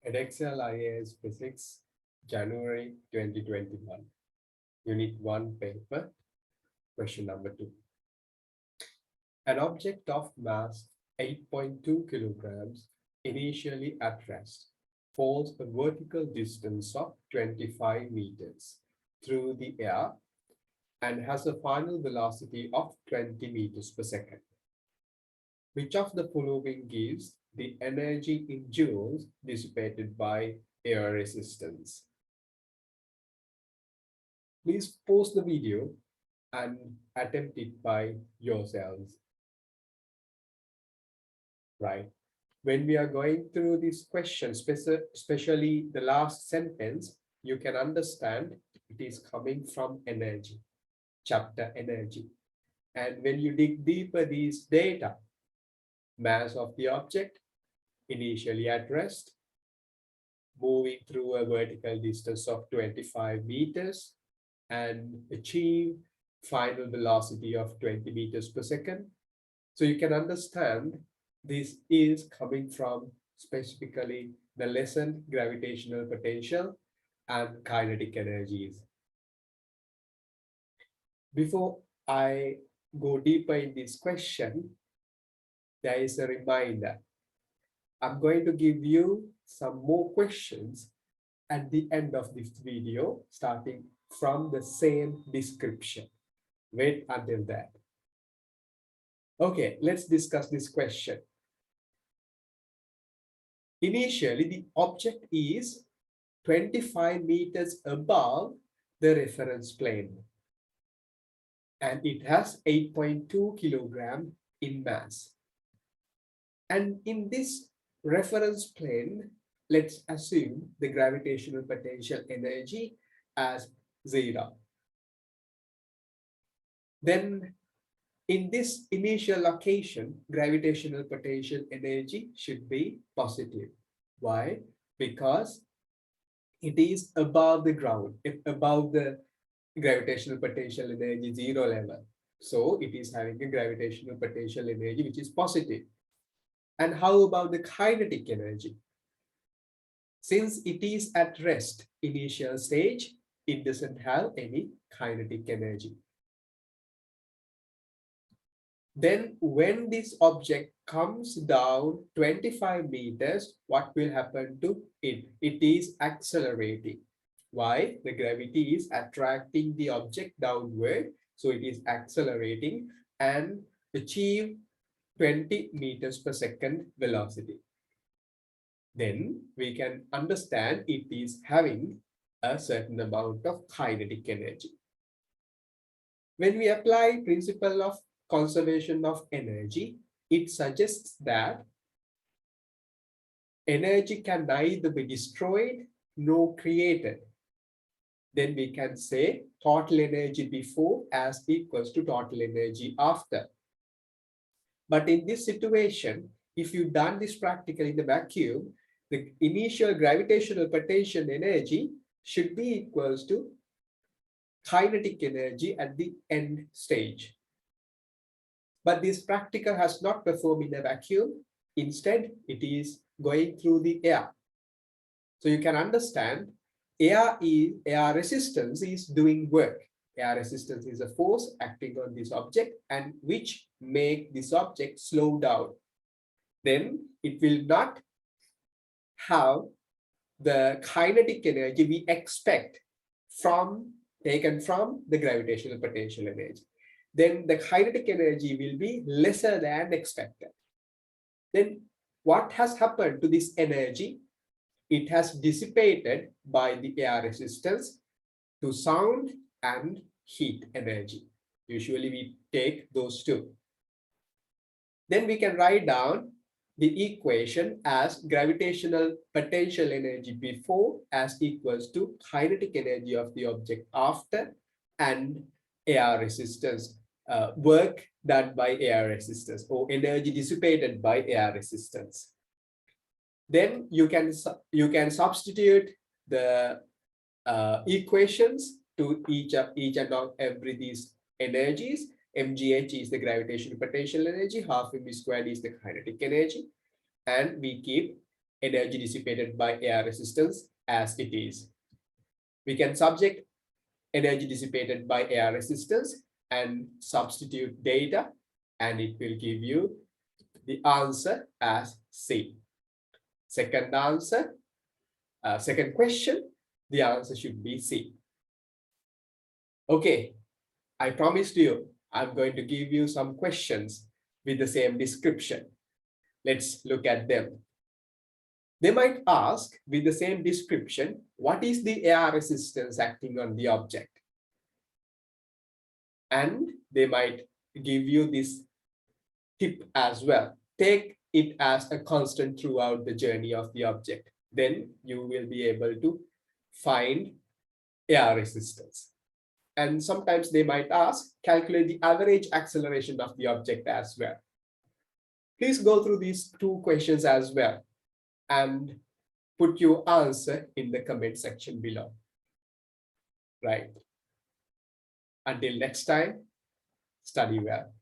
Edexcel IAS Physics, January 2021, Unit 1 paper, question number 2. An object of mass 8.2 kilograms, initially at rest, falls a vertical distance of 25 meters through the air and has a final velocity of 20 meters per second. Which of the following gives the energy in joules dissipated by air resistance? Please pause the video and attempt it by yourselves. Right. When we are going through this question, especially the last sentence, you can understand it is coming from energy, chapter energy. And when you dig deeper these data, mass of the object, initially at rest, moving through a vertical distance of 25 meters and achieve final velocity of 20 meters per second. So you can understand this is coming from specifically the lessened gravitational potential and kinetic energies. Before I go deeper in this question, there is a reminder. I'm going to give you some more questions at the end of this video, starting from the same description. Wait until that. Okay, let's discuss this question. Initially, the object is 25 meters above the reference plane, and it has 8.2 kilogram in mass. And in this reference plane, let's assume the gravitational potential energy as 0. Then in this initial location, gravitational potential energy should be positive. Why? Because it is above the ground, above the gravitational potential energy 0 level. So it is having a gravitational potential energy which is positive. And how about the kinetic energy? Since it is at rest, initial stage, it doesn't have any kinetic energy. Then when this object comes down 25 meters, what will happen to it? It is accelerating. Why? The gravity is attracting the object downward. So it is accelerating and achieve 20 meters per second velocity. Then we can understand it is having a certain amount of kinetic energy. When we apply principle of conservation of energy, it suggests that energy can neither be destroyed nor created. Then we can say total energy before as equals to total energy after. But in this situation, if you've done this practically in the vacuum, the initial gravitational potential energy should be equals to kinetic energy at the end stage. But this practical has not performed in a vacuum. Instead, it is going through the air. So you can understand air resistance is doing work. Air resistance is a force acting on this object and which make this object slow down. Then it will not have the kinetic energy we expect taken from the gravitational potential energy. Then the kinetic energy will be lesser than expected. Then what has happened to this energy? It has dissipated by the air resistance to sound and heat energy. Usually we take those two. Then we can write down the equation as gravitational potential energy before as equals to kinetic energy of the object after and air resistance, work done by air resistance or energy dissipated by air resistance. Then you can substitute the equations to each and every these energies. mgh is the gravitational potential energy, half mv squared is the kinetic energy, and we keep energy dissipated by air resistance as it is. We can subject energy dissipated by air resistance and substitute data, and it will give you the answer as C. Second question, the answer should be C. Okay, I promised you I'm going to give you some questions with the same description. Let's look at them. They might ask with the same description, what is the air resistance acting on the object? And they might give you this tip as well. Take it as a constant throughout the journey of the object. Then you will be able to find air resistance. And sometimes they might ask, calculate the average acceleration of the object as well. Please go through these two questions as well and put your answer in the comment section below. Right. Until next time, study well.